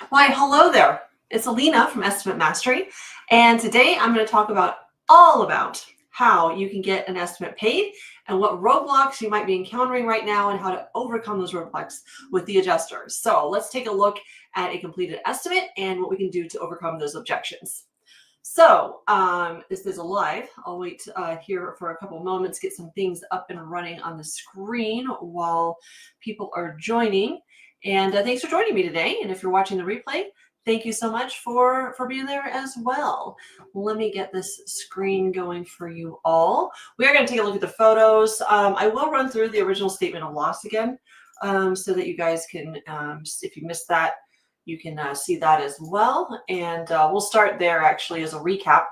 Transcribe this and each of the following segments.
Why, hello there. It's Alina from Estimate Mastery, and today I'm going to talk all about how you can get an estimate paid and what roadblocks you might be encountering right now and how to overcome those roadblocks with the adjusters. So let's take a look at a completed estimate and what we can do to overcome those objections. So this is a live. I'll wait here for a couple of moments, get some things up and running on the screen while people are joining. And thanks for joining me today. And if you're watching the replay, thank you so much for being there as well. Let me get this screen going for you all. We are going to take a look at the photos. I will run through the original statement of loss again so that you guys can, if you missed that, you can see that as well. And we'll start there actually as a recap.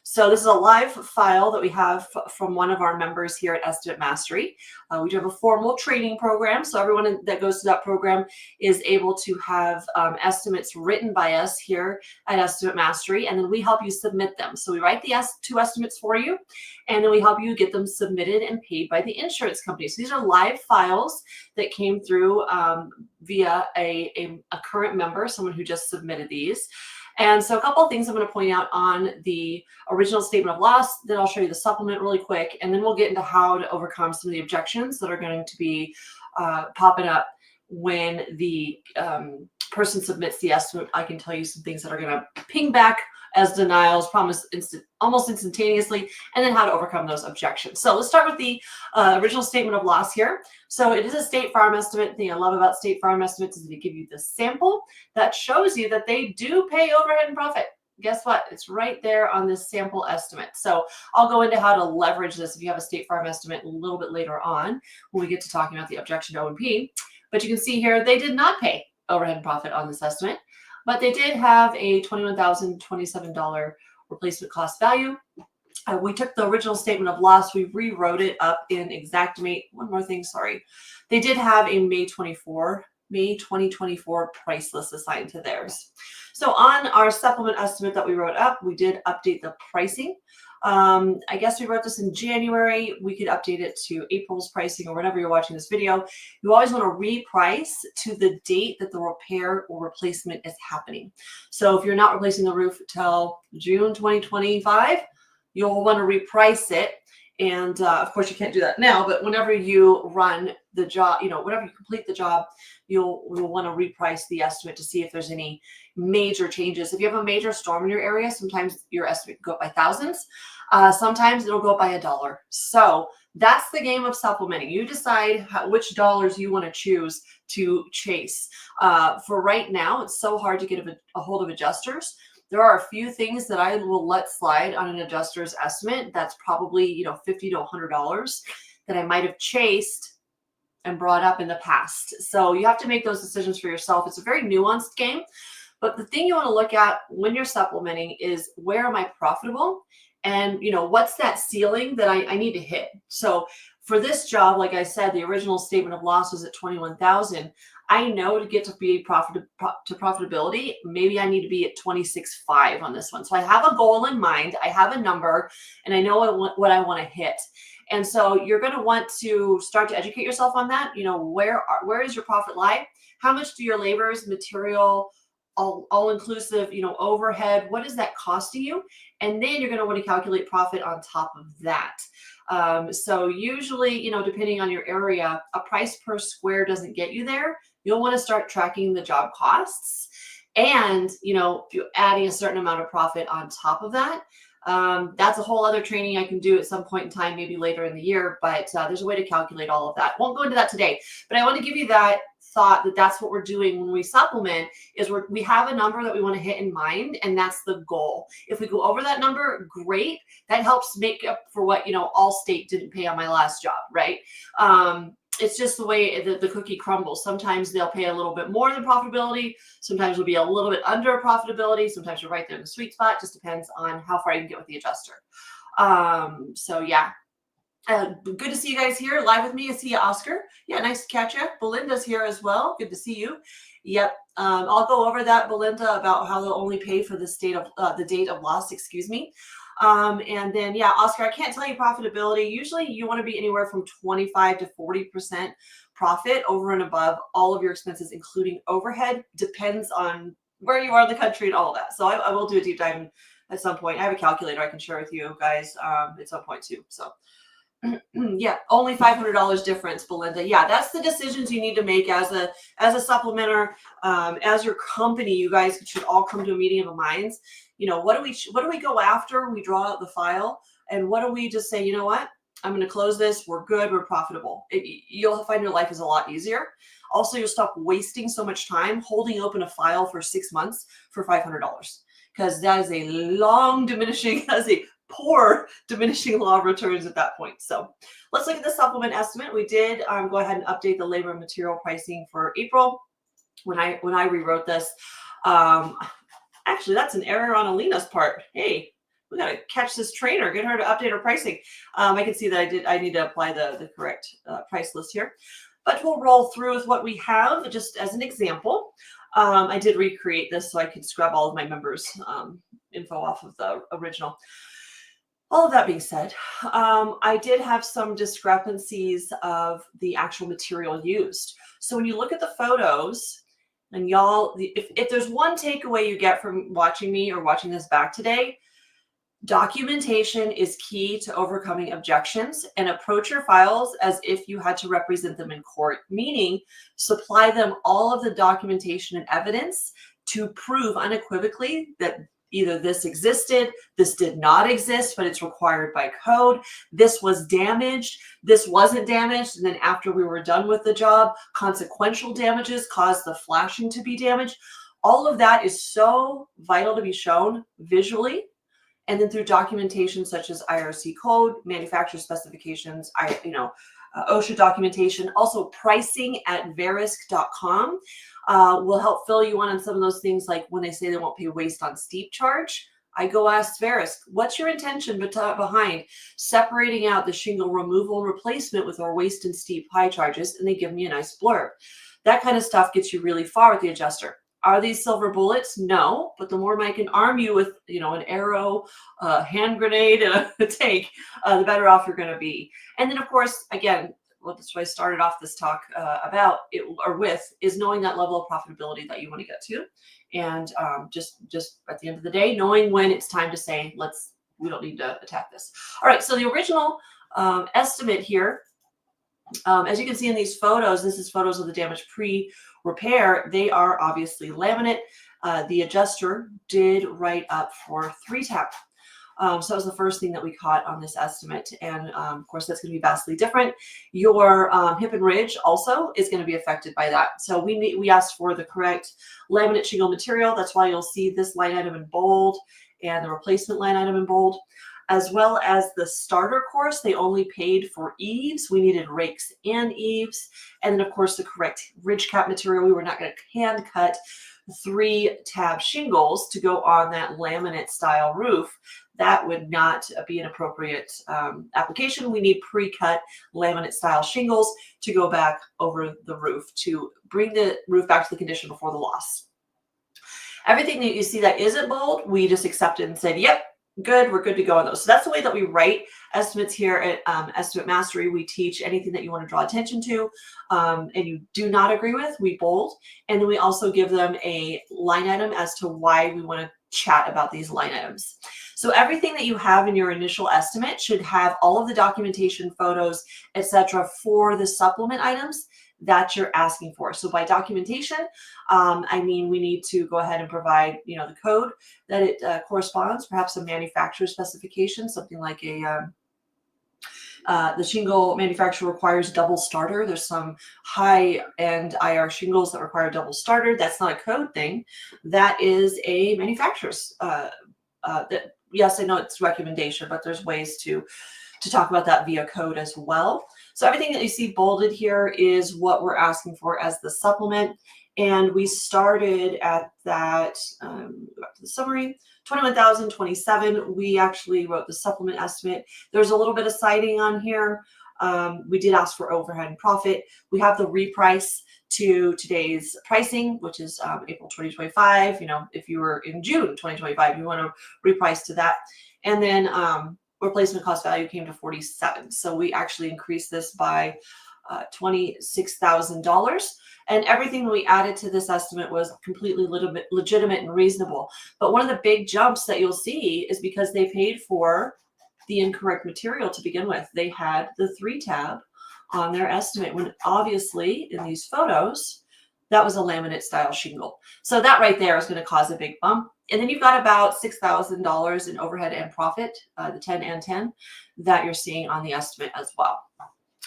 So this is a live file that we have from one of our members here at Estimate Mastery. We do have a formal training program, so everyone that goes to that program is able to have estimates written by us here at Estimate Mastery, and then we help you submit them. So we write the two estimates for you, and then we help you get them submitted and paid by the insurance company. So these are live files that came through via a current member, someone who just submitted these. And so a couple of things I'm going to point out on the original statement of loss, then I'll show you the supplement really quick, and then we'll get into how to overcome some of the objections that are going to be popping up when the person submits the estimate. I can tell you some things that are going to ping back as denials, almost instantaneously, and then how to overcome those objections. So let's start with the original statement of loss here. So it is a State Farm estimate. The thing I love about State Farm estimates is they give you the sample that shows you that they do pay overhead and profit. Guess what? It's right there on this sample estimate. So I'll go into how to leverage this if you have a State Farm estimate a little bit later on when we get to talking about the objection to O&P. But you can see here they did not pay overhead and profit on this estimate, but they did have a $21,027 replacement cost value. We took the original statement of loss, we rewrote it up in Xactimate. One more thing, sorry. They did have a May 2024 price list assigned to theirs. So on our supplement estimate that we wrote up, we did update the pricing. I guess we wrote this in January. We could update it to April's pricing or whenever you're watching this video. You always want to reprice to the date that the repair or replacement is happening. So if you're not replacing the roof till June 2025, you'll want to reprice it. And of course, you can't do that now, but whenever you run the job, whenever you complete the job, you'll want to reprice the estimate to see if there's any major changes. If you have a major storm in your area, sometimes your estimate can go up by thousands. Sometimes it'll go up by $1. So that's the game of supplementing. You decide which dollars you want to choose to chase. For right now, it's so hard to get a hold of adjusters. There are a few things that I will let slide on an adjuster's estimate. That's probably, $50 to $100 that I might have chased and brought up in the past. So you have to make those decisions for yourself. It's a very nuanced game, but the thing you want to look at when you're supplementing is where am I profitable? And, what's that ceiling that I need to hit? So for this job, like I said, the original statement of loss was at $21,000. I know to get to be profitability, maybe I need to be at 26.5 on this one. So I have a goal in mind, I have a number, and I know what I want to hit. And so you're going to want to start to educate yourself on that. Where is your profit lie? How much do your labors, material, all inclusive, overhead, what is that costing you? And then you're going to want to calculate profit on top of that. So usually, depending on your area, a price per square doesn't get you there. You'll want to start tracking the job costs and, you're adding a certain amount of profit on top of that. That's a whole other training I can do at some point in time, maybe later in the year, but there's a way to calculate all of that. Won't go into that today, but I want to give you that thought that that's what we're doing when we supplement is we have a number that we want to hit in mind, and that's the goal. If we go over that number, great. That helps make up for what, Allstate didn't pay on my last job, right? It's just the way the cookie crumbles. Sometimes they'll pay a little bit more than profitability. Sometimes we'll be a little bit under profitability. Sometimes you're right there in the sweet spot. Just depends on how far you can get with the adjuster. So yeah. Good to see you guys here live with me. I see you, Oscar. Yeah, nice to catch you. Belinda's here as well. Good to see you. Yep. I'll go over that, Belinda, about how they'll only pay for the date of loss, excuse me. And then, yeah, Oscar, I can't tell you profitability. Usually you want to be anywhere from 25 to 40% profit over and above all of your expenses, including overhead. Depends on where you are in the country and all of that. So I will do a deep dive at some point. I have a calculator I can share with you guys at some point too. So yeah, only $500 difference, Belinda. Yeah, that's the decisions you need to make as a supplementer, as your company. You guys should all come to a meeting of the minds. You know, what do we go after? We draw out the file, and what do we just say? You know what? I'm going to close this. We're good. We're profitable. You'll find your life is a lot easier. Also, you'll stop wasting so much time holding open a file for 6 months for $500, because that is a long diminishing, that's a poor diminishing law of returns at that point. So let's look at the supplement estimate. We did go ahead and update the labor and material pricing for April. When I rewrote this, actually that's an error on Alina's part. Hey, we got to catch this trainer, get her to update her pricing. I can see that I need to apply the correct price list here, but we'll roll through with what we have just as an example. I did recreate this so I could scrub all of my members' info off of the original. All of that being said, I did have some discrepancies of the actual material used. So when you look at the photos, and y'all, if there's one takeaway you get from watching me or watching this back today, documentation is key to overcoming objections, and approach your files as if you had to represent them in court, meaning supply them all of the documentation and evidence to prove unequivocally that either this existed, this did not exist, but it's required by code, this was damaged, this wasn't damaged, and then after we were done with the job, consequential damages caused the flashing to be damaged. All of that is so vital to be shown visually, and then through documentation such as IRC code, manufacturer specifications, OSHA documentation. Also, pricing at verisk.com will help fill you in on some of those things, like when they say they won't pay waste on steep charge. I go ask Verisk, what's your intention behind separating out the shingle removal and replacement with our waste and steep high charges? And they give me a nice blurb. That kind of stuff gets you really far with the adjuster. Are these silver bullets? No, but the more I can arm you with, an arrow, a hand grenade, and a tank, the better off you're going to be. And then, of course, again, that's what I started off this talk about it or with, is knowing that level of profitability that you want to get to, and just at the end of the day, knowing when it's time to say, we don't need to attack this. All right, so the original estimate here, as you can see in these photos, this is photos of the damage pre-repair. They are obviously laminate. The adjuster did write up for 3-tab. So that was the first thing that we caught on this estimate. And of course, that's going to be vastly different. Your hip and ridge also is going to be affected by that. So we asked for the correct laminate shingle material. That's why you'll see this line item in bold and the replacement line item in bold, as well as the starter course. They only paid for eaves. We needed rakes and eaves. And then of course, the correct ridge cap material. We were not going to hand cut 3-tab shingles to go on that laminate style roof. That would not be an appropriate application. We need pre-cut laminate style shingles to go back over the roof to bring the roof back to the condition before the loss. Everything that you see that isn't bold, we just accepted and said, yep, good, we're good to go on those. So that's the way that we write estimates here at Estimate Mastery. We teach anything that you want to draw attention to and you do not agree with, we bold. And then we also give them a line item as to why we want to chat about these line items. So everything that you have in your initial estimate should have all of the documentation, photos, etc. for the supplement items that you're asking for. So by documentation, I mean we need to go ahead and provide, the code that it corresponds, perhaps a manufacturer specification, something like the shingle manufacturer requires double starter. There's some high-end IR shingles that require double starter. That's not a code thing. That is a manufacturer's. Yes, I know it's recommendation, but there's ways to talk about that via code as well. So everything that you see bolded here is what we're asking for as the supplement. And we started at that, back to the summary, $21,027. We actually wrote the supplement estimate. There's a little bit of citing on here. We did ask for overhead and profit. We have the reprice to today's pricing, which is April 2025. If you were in June 2025, you want to reprice to that. And then replacement cost value came to 47. So we actually increased this by $26,000. And everything we added to this estimate was completely legitimate and reasonable. But one of the big jumps that you'll see is because they paid for the incorrect material to begin with. They had the 3 tab on their estimate when obviously in these photos, that was a laminate style shingle. So that right there is going to cause a big bump. And then you've got about $6,000 in overhead and profit, the 10 and 10, that you're seeing on the estimate as well.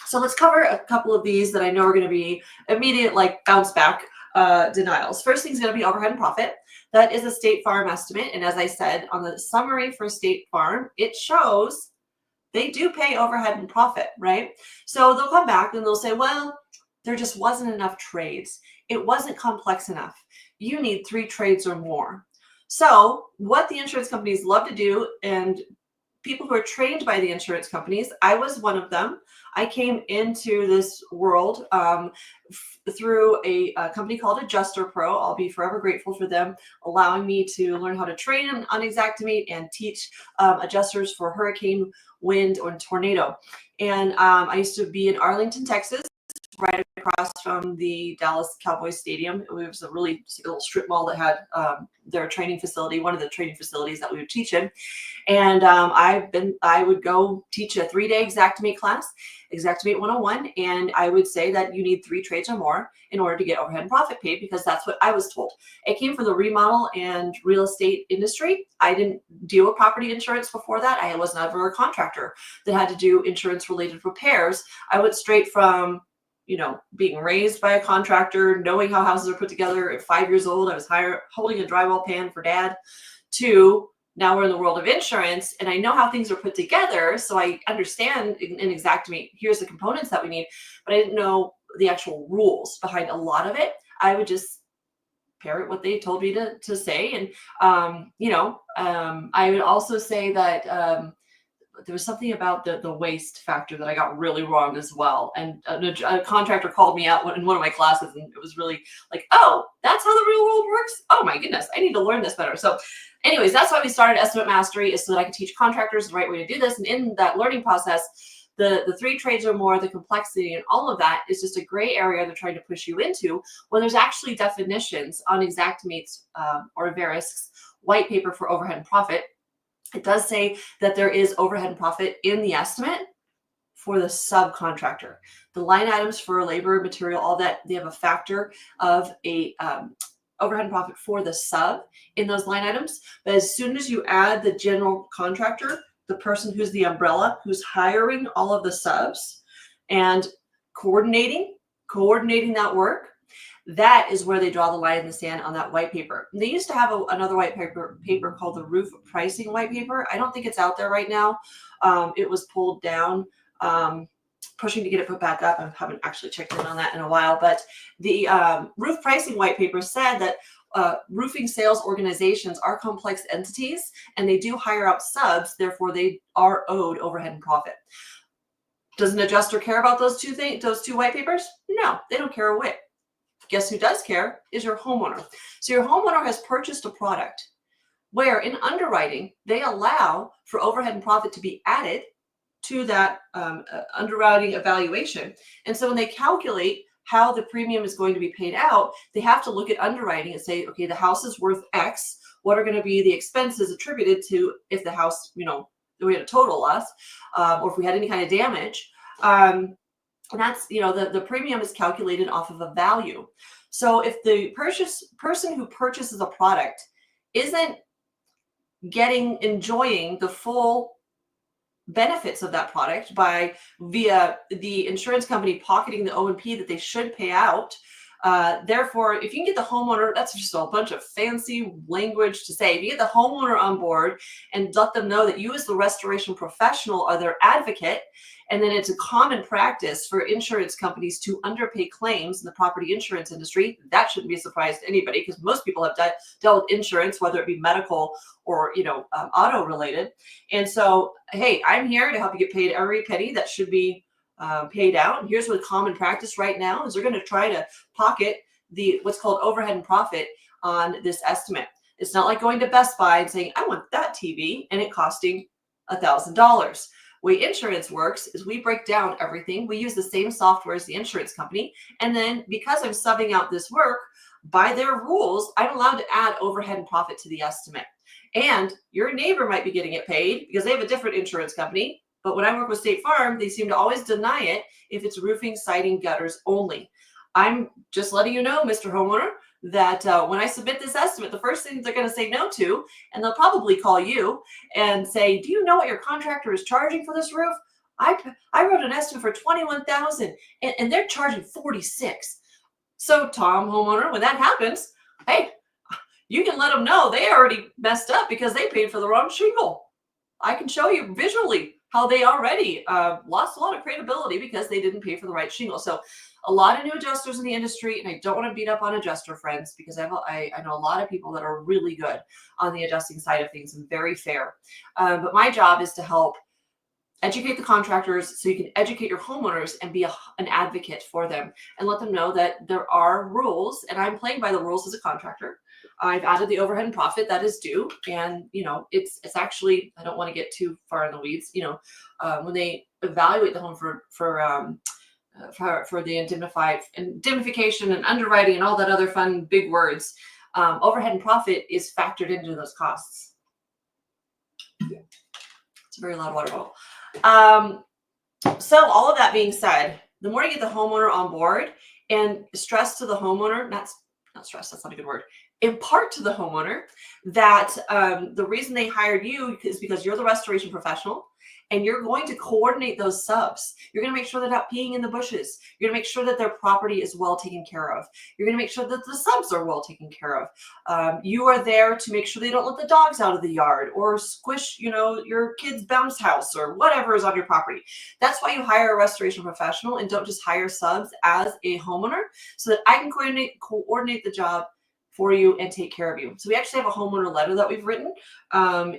So let's cover a couple of these that I know are going to be immediate, like bounce back denials. First thing is going to be overhead and profit. That is a State Farm estimate. And as I said, on the summary for State Farm, it shows they do pay overhead and profit, right? So they'll come back and they'll say, well, there just wasn't enough trades. It wasn't complex enough. You need 3 trades or more. So what the insurance companies love to do, and people who are trained by the insurance companies, I was one of them. I came into this world through a company called Adjuster Pro. I'll be forever grateful for them allowing me to learn how to train on Xactimate and teach adjusters for hurricane, wind, or tornado. And I used to be in Arlington, Texas, right across from the Dallas Cowboys Stadium. It was a really little strip mall that had their training facility, one of the training facilities that we would teach in. And I would go teach a 3-day Xactimate class, Xactimate 101, and I would say that you need 3 trades or more in order to get overhead and profit paid, because that's what I was told. It came from the remodel and real estate industry. I didn't deal with property insurance before that. I was never a contractor that had to do insurance related repairs. I went straight from being raised by a contractor, knowing how houses are put together at 5 years old. I was holding a drywall pan for dad, to now we're in the world of insurance and I know how things are put together. So I understand in Xactimate, here's the components that we need, but I didn't know the actual rules behind a lot of it. I would just parrot what they told me to say. And, I would also say that, there was something about the waste factor that I got really wrong as well. And a contractor called me out in one of my classes, and it was really like, oh, that's how the real world works? Oh my goodness, I need to learn this better. So anyways, that's why we started Estimate Mastery, is so that I can teach contractors the right way to do this. And in that learning process, the 3 trades or more, the complexity and all of that is just a gray area they're trying to push you into, when there's actually definitions on Xactimate's or Verisk's white paper for overhead and profit. It does say that there is overhead and profit in the estimate for the subcontractor. The line items for labor, material, all that, they have a factor of a overhead and profit for the sub in those line items. But as soon as you add the general contractor, the person who's the umbrella, who's hiring all of the subs and coordinating that work, that is where they draw the line in the sand on that white paper. And they used to have another white paper called the roof pricing white paper. I don't think it's out there right now. It was pulled down, pushing to get it put back up. I haven't actually checked in on that in a while, but the roof pricing white paper said that roofing sales organizations are complex entities and they do hire out subs, therefore they are owed overhead and profit. Does an adjuster care about those two white papers? No, they don't care a whit. Guess who does care is your homeowner. So your homeowner has purchased a product where in underwriting, they allow for overhead and profit to be added to that underwriting evaluation. And so when they calculate how the premium is going to be paid out, they have to look at underwriting and say, okay, the house is worth X. What are going to be the expenses attributed to if the house, we had a total loss, or if we had any kind of damage. And that's, the premium is calculated off of a value. So if the person who purchases a product isn't enjoying the full benefits of that product via the insurance company pocketing the O&P that they should pay out, therefore, if you can get the homeowner, that's just a bunch of fancy language to say, if you get the homeowner on board and let them know that you as the restoration professional are their advocate, and then it's a common practice for insurance companies to underpay claims in the property insurance industry, that shouldn't be a surprise to anybody, because most people have dealt with insurance, whether it be medical or auto related. And so, hey, I'm here to help you get paid every penny that should be paid out. And here's what common practice right now is: they're going to try to pocket what's called overhead and profit on this estimate. It's not like going to Best Buy and saying, I want that TV, and it costing $1,000. way insurance works is we break down everything. We use the same software as the insurance company. And then because I'm subbing out this work, by their rules, I'm allowed to add overhead and profit to the estimate. And your neighbor might be getting it paid because they have a different insurance company. But when I work with State Farm, they seem to always deny it if it's roofing, siding, gutters only. I'm just letting you know, Mr. Homeowner, that when I submit this estimate, the first thing they're going to say no to, and they'll probably call you and say, do you know what your contractor is charging for this roof? I wrote an estimate for $21,000 and they're charging $46,000. So Tom, homeowner, when that happens, hey, you can let them know they already messed up because they paid for the wrong shingle. I can show you visually how they already lost a lot of credibility because they didn't pay for the right shingle. So a lot of new adjusters in the industry, and I don't want to beat up on adjuster friends because I know a lot of people that are really good on the adjusting side of things and very fair. But my job is to help educate the contractors so you can educate your homeowners and be an advocate for them and let them know that there are rules, and I'm playing by the rules as a contractor. I've added the overhead and profit that is due, and it's actually, I don't want to get too far in the weeds. When they evaluate the home for the indemnification and underwriting and all that other fun big words, overhead and profit is factored into those costs. It's a very loud water bottle. So all of that being said, the more you get the homeowner on board and stress to the homeowner, not stress, that's not a good word, impart to the homeowner that the reason they hired you is because you're the restoration professional and you're going to coordinate those subs. You're going to make sure they're not peeing in the bushes. You're going to make sure that their property is well taken care of. You're going to make sure that the subs are well taken care of. You are there to make sure they don't let the dogs out of the yard or squish, your kid's bounce house or whatever is on your property. That's why you hire a restoration professional and don't just hire subs as a homeowner, so that I can coordinate the job for you and take care of you. So we actually have a homeowner letter that we've written.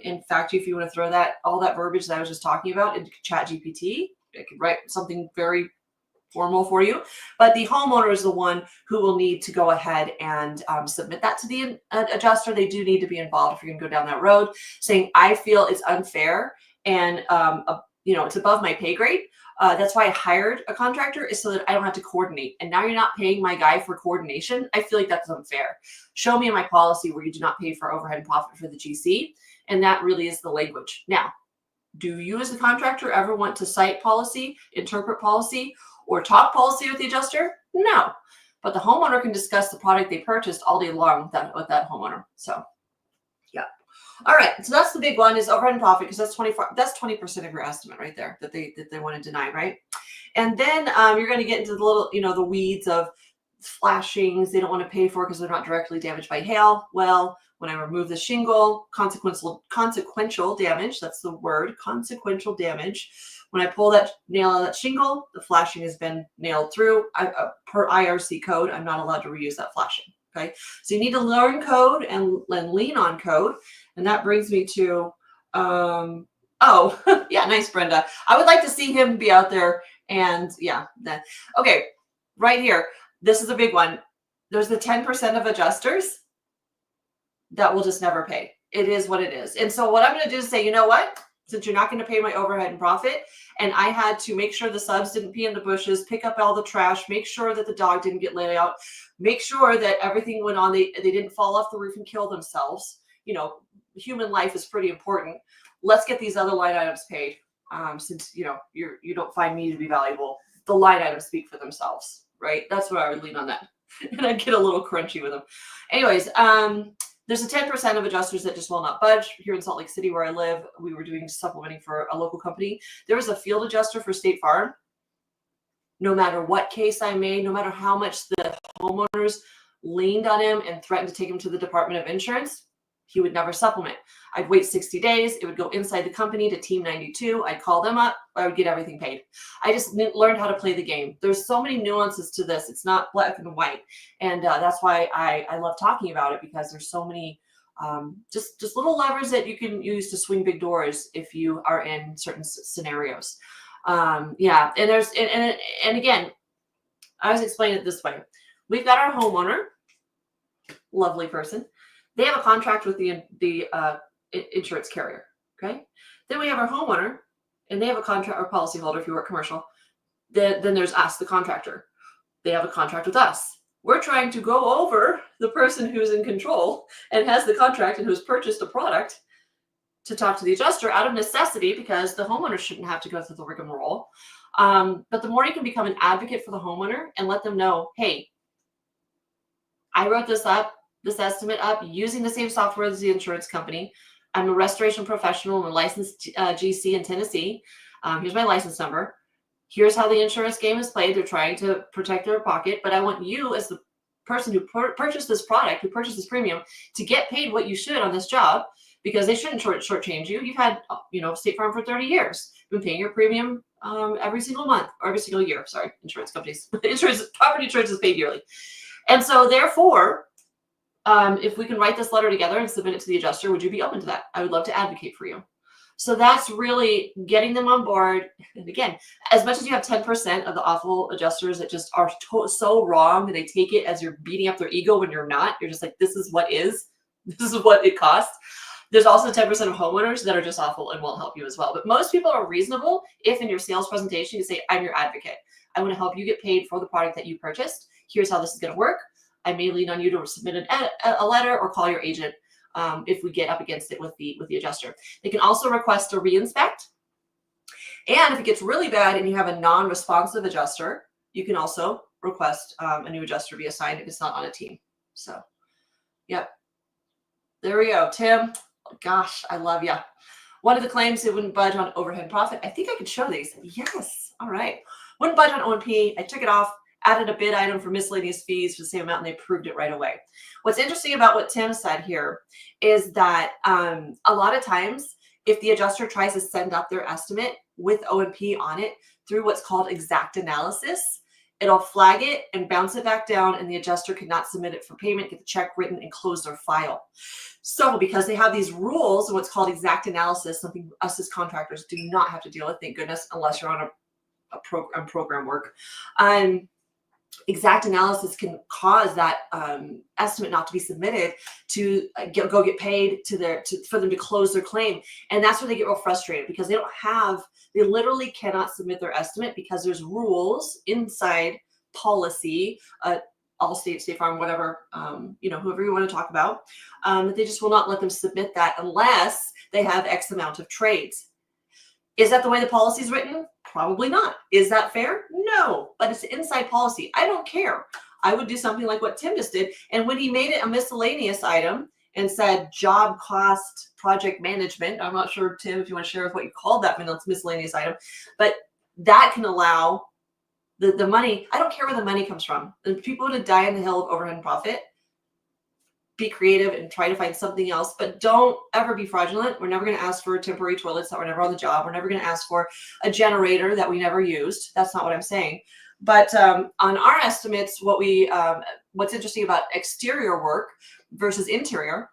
In fact, if you want to throw all that verbiage that I was just talking about into ChatGPT, I could write something very formal for you. But the homeowner is the one who will need to go ahead and submit that to the adjuster. They do need to be involved if you're going to go down that road, saying, I feel it's unfair and it's above my pay grade. That's why I hired a contractor, is so that I don't have to coordinate. And now you're not paying my guy for coordination. I feel like that's unfair. Show me in my policy where you do not pay for overhead and profit for the GC. And that really is the language. Now, do you as the contractor ever want to cite policy, interpret policy, or talk policy with the adjuster? No. But the homeowner can discuss the product they purchased all day long with that homeowner. So, yeah. All right, so that's the big one, is overhead and profit, because that's 20% of your estimate right there that they want to deny, right? And then you're going to get into the little, the weeds of flashings they don't want to pay for because they're not directly damaged by hail. Well, when I remove the shingle, consequential damage, that's the word, consequential damage. When I pull that nail out of that shingle, the flashing has been nailed through. Per IRC code, I'm not allowed to reuse that flashing. Okay, so you need to learn code and lean on code. And that brings me to, yeah, nice, Brenda. I would like to see him be out there and okay, right here. This is a big one. There's the 10% of adjusters that will just never pay. It is what it is. And so what I'm going to do is say, you know what? Since you're not going to pay my overhead and profit, and I had to make sure the subs didn't pee in the bushes, pick up all the trash, make sure that the dog didn't get laid out, make sure that everything went on, they didn't fall off the roof and kill themselves. Human life is pretty important. Let's get these other line items paid. Since you don't find me to be valuable, the line items speak for themselves, right? That's what I would lean on that, and I'd get a little crunchy with them. Anyways, there's a 10% of adjusters that just will not budge. Here in Salt Lake City, where I live, we were doing supplementing for a local company. There was a field adjuster for State Farm. No matter what case I made, no matter how much the homeowners leaned on him and threatened to take him to the Department of Insurance, he would never supplement. I'd wait 60 days. It would go inside the company to Team 92. I'd call them up. I would get everything paid. I just learned how to play the game. There's so many nuances to this. It's not black and white. And that's why I love talking about it, because there's so many just little levers that you can use to swing big doors if you are in certain scenarios. And again, I was explaining it this way. We've got our homeowner, lovely person. They have a contract with the insurance carrier, okay? Then we have our homeowner, and they have a contract or policyholder if you work commercial, then there's us, the contractor. They have a contract with us. We're trying to go over the person who's in control and has the contract and who's purchased a product to talk to the adjuster out of necessity, because the homeowner shouldn't have to go through the rigmarole. But the more you can become an advocate for the homeowner and let them know, hey, I wrote this estimate up using the same software as the insurance company. I'm a restoration professional. I'm a licensed GC in Tennessee. Here's my license number. Here's how the insurance game is played. They're trying to protect their pocket, but I want you as the person who purchased this product, who purchased this premium, to get paid what you should on this job, because they shouldn't shortchange you. You've had, State Farm for 30 years. You've been paying your premium every single month or every single year. Sorry, insurance companies. Property insurance is paid yearly. And so therefore, if we can write this letter together and submit it to the adjuster, would you be open to that? I would love to advocate for you. So that's really getting them on board. And again, as much as you have 10% of the awful adjusters that just are so wrong, and they take it as you're beating up their ego when you're not, you're just like, this is what it costs. There's also 10% of homeowners that are just awful and won't help you as well. But most people are reasonable if in your sales presentation you say, I'm your advocate. I want to help you get paid for the product that you purchased. Here's how this is going to work. I may lean on you to submit a letter or call your agent if we get up against it with the adjuster. They can also request a reinspect. And if it gets really bad and you have a non-responsive adjuster, you can also request a new adjuster be assigned if it's not on a team. So, yep. There we go. Tim, gosh, I love you. One of the claims, it wouldn't budge on overhead profit. I think I could show these. Yes. All right. Wouldn't budge on O&P. I took it off, added a bid item for miscellaneous fees for the same amount, and they approved it right away. What's interesting about what Tim said here is that a lot of times, if the adjuster tries to send up their estimate with O&P on it through what's called exact analysis, it'll flag it and bounce it back down, and the adjuster cannot submit it for payment, get the check written, and close their file. So because they have these rules, what's called exact analysis, something us as contractors do not have to deal with, thank goodness, unless you're on a program work. Exact analysis can cause that estimate not to be submitted to go get paid for them to close their claim. And that's where they get real frustrated, because they literally cannot submit their estimate because there's rules inside policy, Allstate, State Farm, whatever, whoever you want to talk about, that they just will not let them submit that unless they have X amount of trades. Is that the way the policy is written? Probably not. Is that fair? No, but it's inside policy. I don't care. I would do something like what Tim just did. And when he made it a miscellaneous item and said job cost project management, I'm not sure, Tim, if you want to share with what you called that miscellaneous item, but that can allow the money. I don't care where the money comes from. The people who die on the hill of overhead and profit, be creative and try to find something else, but don't ever be fraudulent. We're never going to ask for temporary toilets that were never on the job. We're never going to ask for a generator that we never used. That's not what I'm saying. But on our estimates, what's interesting about exterior work versus interior,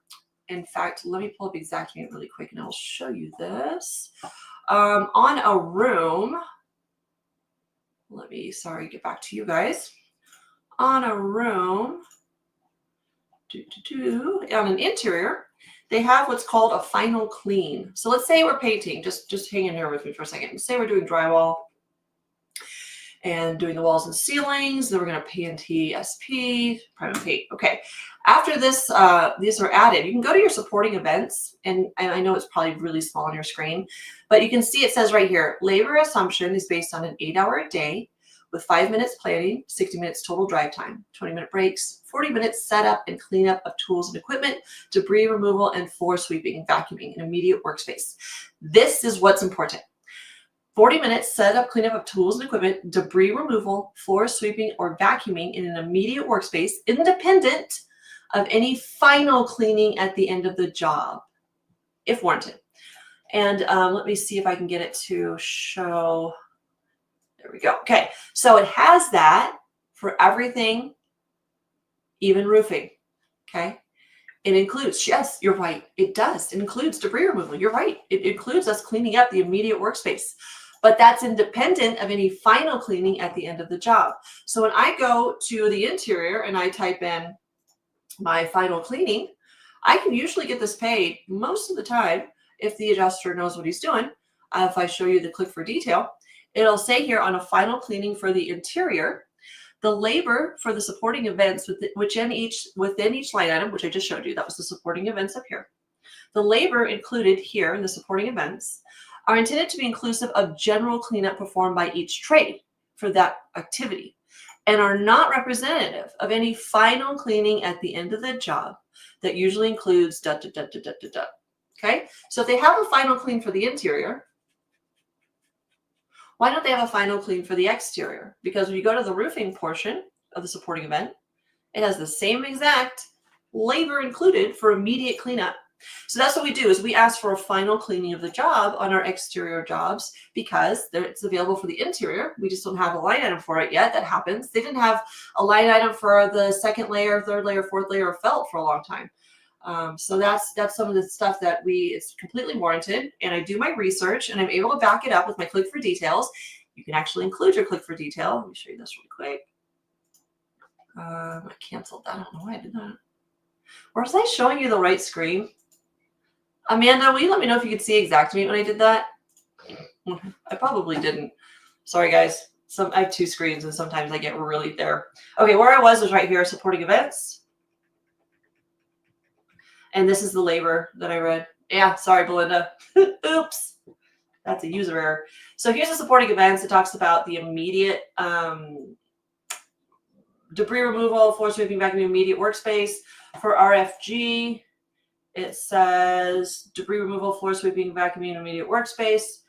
in fact, let me pull up Xactimate really quick and I'll show you this. On a room, get back to you guys. On a room, on an interior, they have what's called a final clean. So let's say we're painting, just hang in here with me for a second. Let's say we're doing drywall and doing the walls and ceilings. Then we're going to paint SP, private paint. Okay. After this, these are added. You can go to your supporting events, and I know it's probably really small on your screen, but you can see it says right here, labor assumption is based on an 8-hour a day with 5 minutes planning, 60 minutes total drive time, 20-minute breaks, 40 minutes setup and cleanup of tools and equipment, debris removal, and floor sweeping and vacuuming in immediate workspace. This is what's important. 40 minutes setup, cleanup of tools and equipment, debris removal, floor sweeping, or vacuuming in an immediate workspace, independent of any final cleaning at the end of the job, if warranted. And let me see if I can get it to show. There we go. Okay, so it has that for everything, even roofing. Okay, it includes, yes, you're right, it does. It includes debris removal. You're right. It includes us cleaning up the immediate workspace, but that's independent of any final cleaning at the end of the job. So when I go to the interior and I type in my final cleaning, I can usually get this paid most of the time if the adjuster knows what he's doing. if I show you the click for detail, it'll say here on a final cleaning for the interior, the labor for the supporting events within each line item, which I just showed you, that was the supporting events up here. The labor included here in the supporting events are intended to be inclusive of general cleanup performed by each trade for that activity and are not representative of any final cleaning at the end of the job that usually includes . Okay, so if they have a final clean for the interior, why don't they have a final clean for the exterior? Because when you go to the roofing portion of the supporting event, it has the same exact labor included for immediate cleanup. So that's what we do, is we ask for a final cleaning of the job on our exterior jobs because it's available for the interior. We just don't have a line item for it yet. That happens. They didn't have a line item for the second layer, third layer, fourth layer of felt for a long time. So that's some of the stuff that it's completely warranted, and I do my research and I'm able to back it up with my click for details. You can actually include your click for detail. Let me show you this really quick. I canceled that. I don't know why I did that. Or was I showing you the right screen? Amanda, will you let me know if you could see exactly when I did that? I probably didn't. Sorry, guys. I have two screens and sometimes I get really there. Okay, where I was right here, supporting events. And this is the labor that I read. Yeah, sorry, Belinda. Oops. That's a user error. So here's the supporting events. It talks about the immediate debris removal, floor sweeping, vacuuming, immediate workspace. For RFG, it says debris removal, floor sweeping, vacuuming, immediate workspace,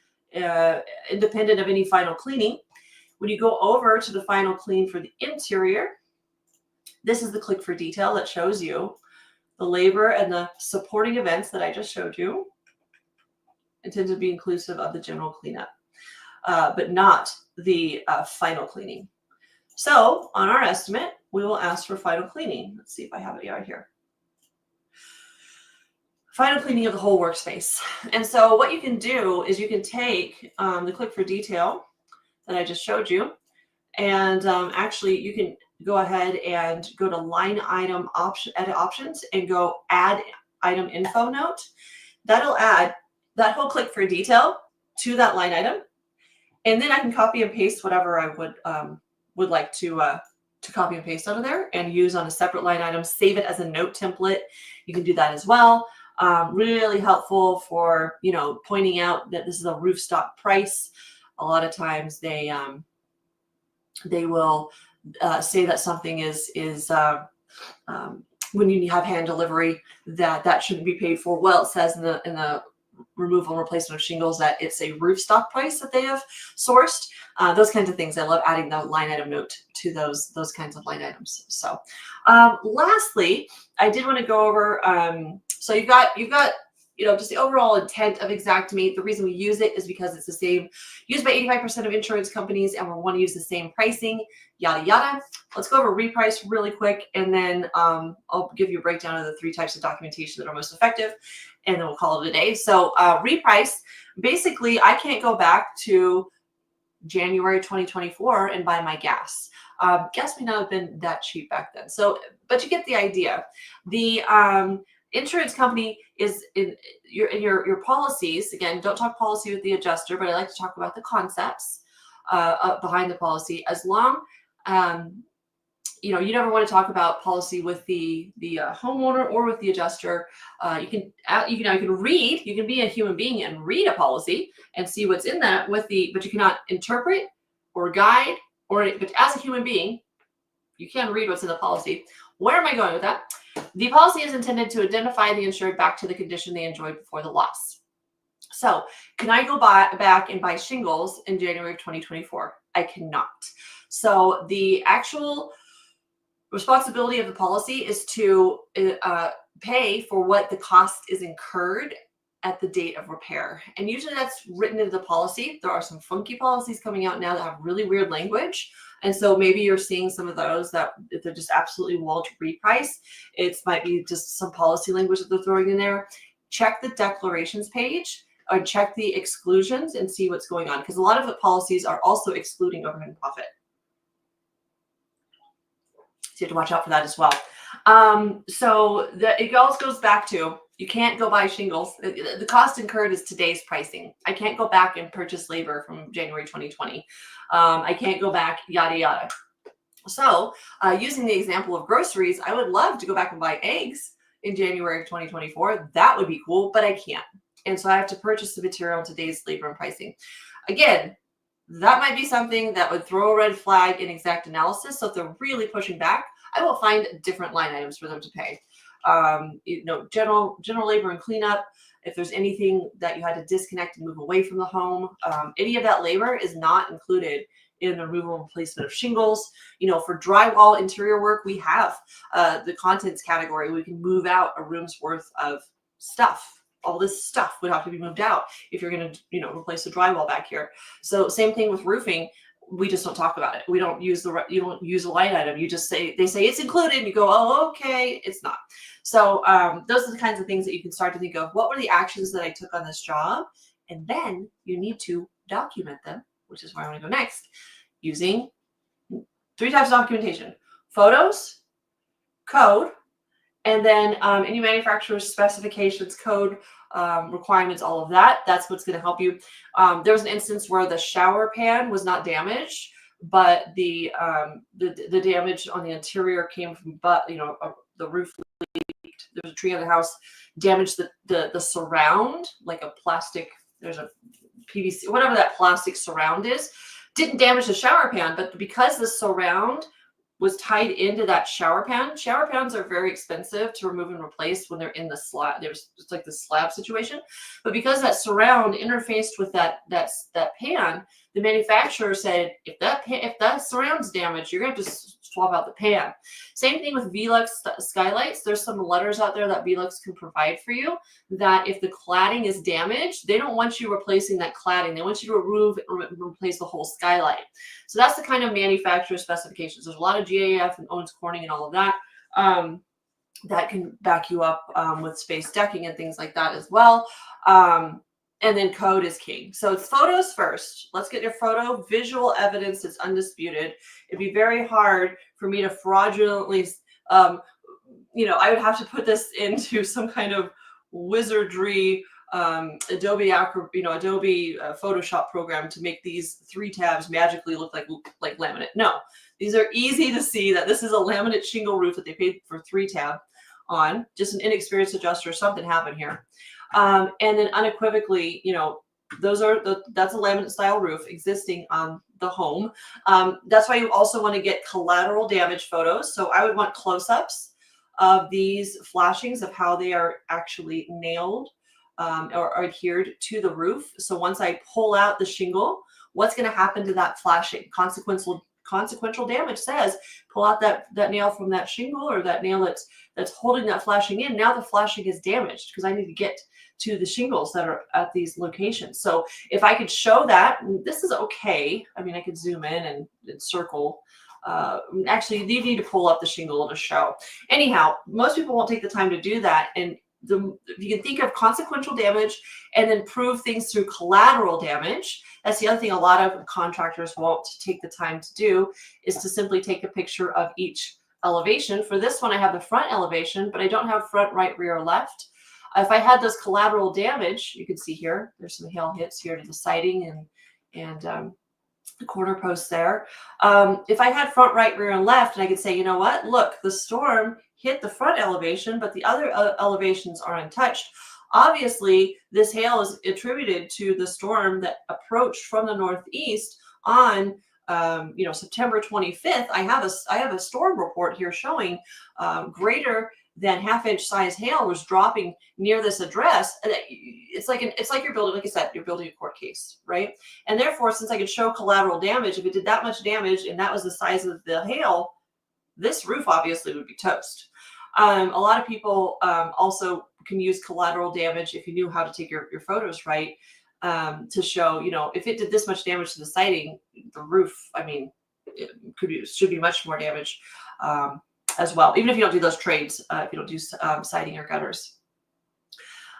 independent of any final cleaning. When you go over to the final clean for the interior, this is the click for detail that shows you the labor and the supporting events that I just showed you, intended to be inclusive of the general cleanup, but not the final cleaning. So on our estimate, we will ask for final cleaning. Let's see if I have it right here. Final cleaning of the whole workspace. And so what you can do is you can take the click for detail that I just showed you, and actually you can go ahead and go to line item edit options and go add item info note. That'll add that whole click for detail to that line item. And then I can copy and paste whatever I would like to copy and paste out of there and use on a separate line item, save it as a note template. You can do that as well. Really helpful for, pointing out that this is a roof stock price. A lot of times they will say that something is when you have hand delivery that shouldn't be paid for. Well, it says in the removal and replacement of shingles that it's a roof stock price that they have sourced. Those kinds of things. I love adding the line item note to those kinds of line items. So lastly, I did want to go over, so you've got just the overall intent of Xactimate. The reason we use it is because it's the same, used by 85% of insurance companies, and we want to use the same pricing, yada, yada. Let's go over reprice really quick, and then I'll give you a breakdown of the 3 types of documentation that are most effective, and then we'll call it a day. So reprice, basically, I can't go back to January 2024 and buy my gas. Gas may not have been that cheap back then. So, but you get the idea. The insurance company is in your policies. Again, don't talk policy with the adjuster, but I like to talk about the concepts behind the policy. As long, you never want to talk about policy with the homeowner or with the adjuster. You can read. You can be a human being and read a policy and see what's in that but you cannot interpret or guide but as a human being, you can read what's in the policy. Where am I going with that? The policy is intended to identify the insured back to the condition they enjoyed before the loss. So can I go back and buy shingles in January of 2024? I cannot. So the actual responsibility of the policy is to pay for what the cost is incurred at the date of repair. And usually that's written into the policy. There are some funky policies coming out now that have really weird language. And so maybe you're seeing some of those that if they're just absolutely walled reprice. It might be just some policy language that they're throwing in there. Check the declarations page or check the exclusions and see what's going on. Because a lot of the policies are also excluding overhead and profit. So you have to watch out for that as well. So it also goes back to You can't go buy shingles. The cost incurred is today's pricing. I can't go back and purchase labor from January 2020. I can't go back, yada, yada. So using the example of groceries, I would love to go back and buy eggs in January of 2024. That would be cool, but I can't. And so I have to purchase the material in today's labor and pricing. Again, that might be something that would throw a red flag in exact analysis. So if they're really pushing back, I will find different line items for them to pay. General labor and cleanup. If there's anything that you had to disconnect and move away from the home, any of that labor is not included in the removal and replacement of shingles. For drywall interior work, we have the contents category. We can move out a room's worth of stuff. All this stuff would have to be moved out if you're going to, replace the drywall back here. So same thing with roofing. We just don't talk about it. We don't use you don't use a line item. You just say, they say it's included. You go, oh, okay, it's not. So those are the kinds of things that you can start to think of. What were the actions that I took on this job? And then you need to document them, which is where I want to go next, using 3 types of documentation: photos, code, and then any manufacturer's specifications, code, requirements, all of that. That's what's going to help you. There was an instance where the shower pan was not damaged, but the damage on the interior came from, the roof leaked. There's a tree on the house, damaged the surround, like a plastic. There's a PVC, whatever that plastic surround is. Didn't damage the shower pan, but because the surround was tied into that shower pan. Shower pans are very expensive to remove and replace when they're in the slab. It's like the slab situation. But because that surround interfaced with that pan, the manufacturer said, if that surround's damaged, you're going to have to swap out the pan. Same thing with Velux skylights. There's some letters out there that Velux can provide for you that if the cladding is damaged, they don't want you replacing that cladding. They want you to remove and replace the whole skylight. So that's the kind of manufacturer specifications. There's a lot of GAF and Owens Corning and all of that that can back you up with space decking and things like that as well. And then code is king. So it's photos first. Let's get your photo, visual evidence that's undisputed. It'd be very hard for me to fraudulently, I would have to put this into some kind of wizardry Adobe Photoshop program to make these 3 tabs magically look like laminate. No, these are easy to see that this is a laminate shingle roof that they paid for 3 tab on. Just an inexperienced adjuster, something happened here. And then unequivocally, that's a laminate style roof existing on the home. That's why you also want to get collateral damage photos. So I would want close-ups of these flashings of how they are actually nailed or adhered to the roof. So once I pull out the shingle, what's going to happen to that flashing? Consequential damage says pull out that nail from that shingle or that nail that's holding that flashing in. Now the flashing is damaged because I need to get to the shingles that are at these locations. So if I could show that, this is okay. I mean, I could zoom in and circle. Actually, you need to pull up the shingle to show. Anyhow, most people won't take the time to do that. And if you can think of consequential damage and then prove things through collateral damage, that's the other thing a lot of contractors won't take the time to do, is to simply take a picture of each elevation. For this one, I have the front elevation, but I don't have front, right, rear, left. If I had this collateral damage, you can see here, there's some hail hits here to the siding and the corner posts there. If I had front, right, rear, and left, and I could say, you know what, look, the storm hit the front elevation, but the other elevations are untouched. Obviously, this hail is attributed to the storm that approached from the northeast on September 25th. I have a storm report here showing greater than half-inch size hail was dropping near this address. It's like you're building, like I said, you're building a court case, right? And therefore, since I could show collateral damage, if it did that much damage and that was the size of the hail, this roof obviously would be toast. A lot of people also can use collateral damage if you knew how to take your photos right, to show, if it did this much damage to the siding, the roof, I mean, should be much more damage as well, even if you don't do those trades, if you don't do siding or gutters.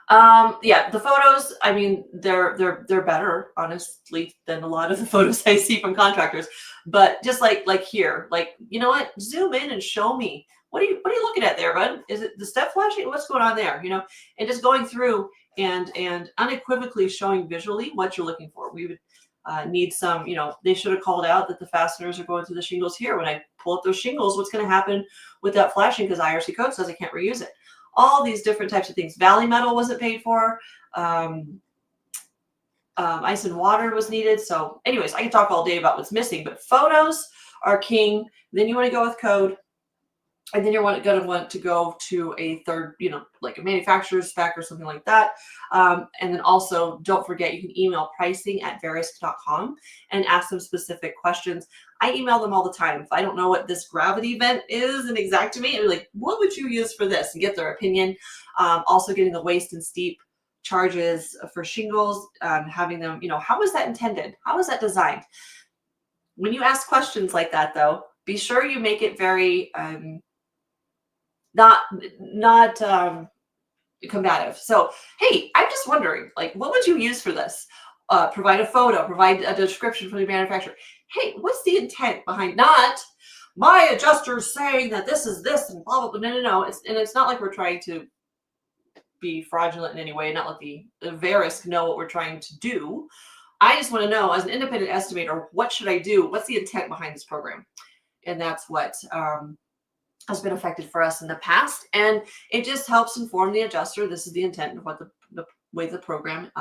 The photos, I mean, they're better, honestly, than a lot of the photos I see from contractors. But just like here, you know what, zoom in and show me what are you looking at there, bud? Is it the step flashing? What's going on there? You know, and just going through and unequivocally showing visually what you're looking for. We would need some, you know, they should have called out that the fasteners are going through the shingles here. When I pull up those shingles, what's going to happen with that flashing? Because IRC code says I can't reuse it. All these different types of things. Valley metal wasn't paid for. Ice and water was needed. So anyways, I can talk all day about what's missing, but photos are king. Then you want to go with code. And then you're going to want to go to a third, you know, like a manufacturer's spec or something like that. And then also don't forget, you can email pricing@verisk.com and ask them specific questions. I email them all the time. If I don't know what this gravity vent is and exactame, I'm like, what would you use for this? And get their opinion. Also getting the waste and steep charges for shingles, having them, you know, how was that intended? How was that designed? When you ask questions like that, though, be sure you make it very not combative. So, hey, I'm just wondering, like, what would you use for this? Provide a photo, provide a description from the manufacturer. Hey, what's the intent behind not my adjuster's saying that this is this and blah, blah, blah. No. It's not like we're trying to be fraudulent in any way, not let the Verisk know what we're trying to do. I just want to know, as an independent estimator, what should I do? What's the intent behind this program? And that's what has been effective for us in the past. And it just helps inform the adjuster, this is the intent of what the way the program,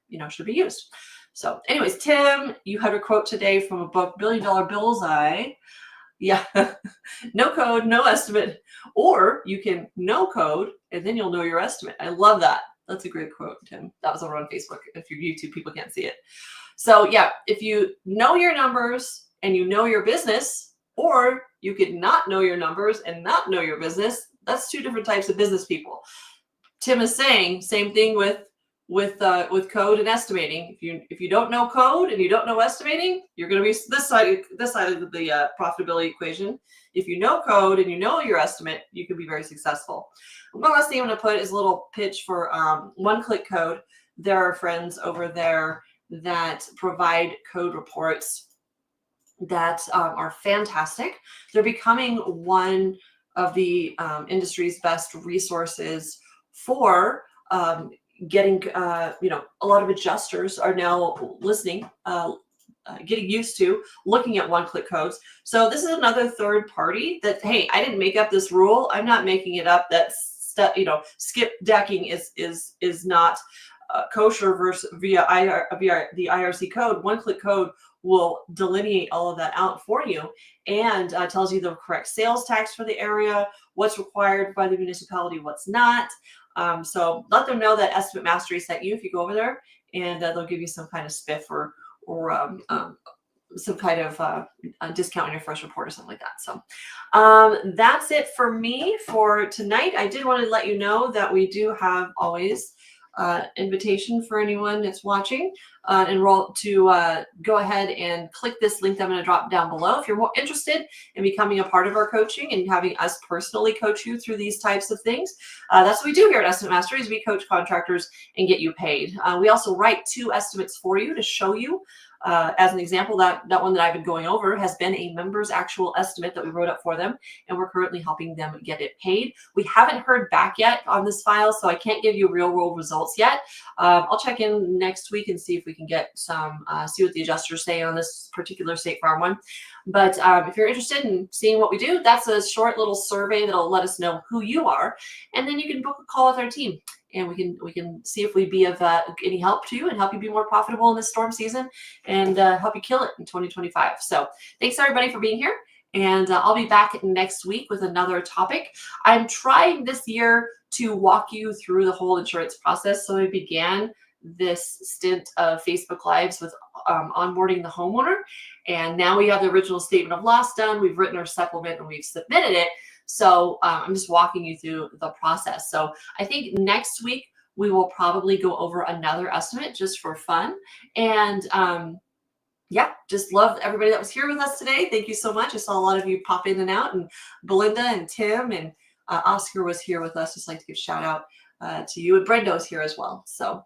you know, should be used. So anyways, Tim, you had a quote today from a book, $1 Billion Bullseye. Yeah, no code, no estimate, or you can no code and then you'll know your estimate. I love that. That's a great quote, Tim. That was over on Facebook. If you're YouTube, people can't see it. So yeah, if you know your numbers and you know your business, or you could not know your numbers and not know your business, that's two different types of business people. Tim is saying same thing with code and estimating. If you don't know code and you don't know estimating, you're going to be this side of the profitability equation. If you know code and you know your estimate, you can be very successful. One last thing I'm going to put is a little pitch for One Click Code. There are friends over there that provide code reports that are fantastic. They're becoming one of the industry's best resources for getting, you know, a lot of adjusters are now listening, getting used to looking at one-click codes. So this is another third party that, hey, I didn't make up this rule. I'm not making it up. That's, you know, skip decking is not kosher versus via the IRC code. One-click code will delineate all of that out for you and tells you the correct sales tax for the area, what's required by the municipality, what's not. So let them know that Estimate Mastery sent you if you go over there, and they'll give you some kind of spiff or some kind of discount on your first report or something like that. So that's it for me for tonight. I did want to let you know that we do have always invitation for anyone that's watching, enroll to go ahead and click this link that I'm going to drop down below. If you're more interested in becoming a part of our coaching and having us personally coach you through these types of things, that's what we do here at Estimate Mastery, is we coach contractors and get you paid. We also write 2 estimates for you to show you. As an example, that one that I've been going over has been a member's actual estimate that we wrote up for them, and we're currently helping them get it paid. We haven't heard back yet on this file, so I can't give you real world results yet. I'll check in next week and see if we can get some, see what the adjusters say on this particular State Farm one. But if you're interested in seeing what we do, that's a short little survey that'll let us know who you are, and then you can book a call with our team. And we can see if we be of any help to you and help you be more profitable in this storm season and help you kill it in 2025. So thanks everybody for being here. And I'll be back next week with another topic. I'm trying this year to walk you through the whole insurance process. So I began this stint of Facebook Lives with onboarding the homeowner. And now we have the original statement of loss done. We've written our supplement and we've submitted it. So I'm just walking you through the process. So I think next week we will probably go over another estimate just for fun. And yeah, just love everybody that was here with us today. Thank you so much. I saw a lot of you pop in and out, and Belinda and Tim and Oscar was here with us. Just like to give a shout out to you, and Brendo's here as well. So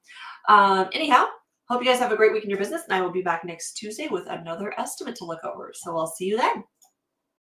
anyhow, hope you guys have a great week in your business, and I will be back next Tuesday with another estimate to look over. So I'll see you then.